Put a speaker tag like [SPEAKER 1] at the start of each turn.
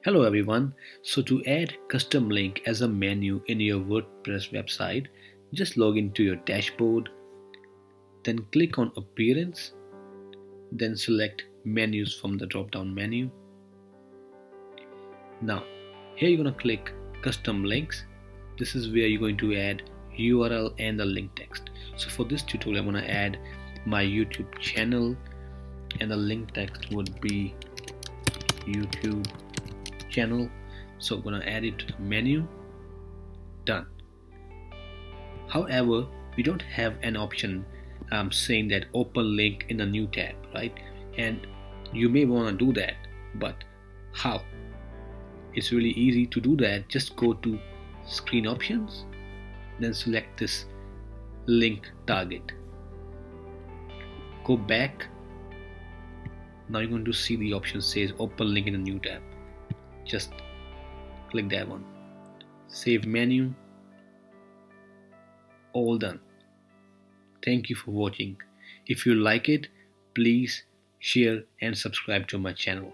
[SPEAKER 1] Hello everyone. So to add custom link as a menu in your WordPress website, just log into your dashboard, then click on appearance, then select menus from the drop down menu. Now here you're going to click custom links. This is where you're going to add URL and the link text. So for this tutorial I'm going to add my YouTube channel and the link text would be YouTube channel. So I'm gonna add it to the menu. Done. However, we don't have an option saying that open link in a new tab, right? And you may want to do that, but how? It's really easy to do that. Just go to screen options, then select this link target. Go back. Now you're going to see the option says open link in a new tab. Just click that one. Save menu. All done. Thank you for watching. If you like it, please share and subscribe to my channel.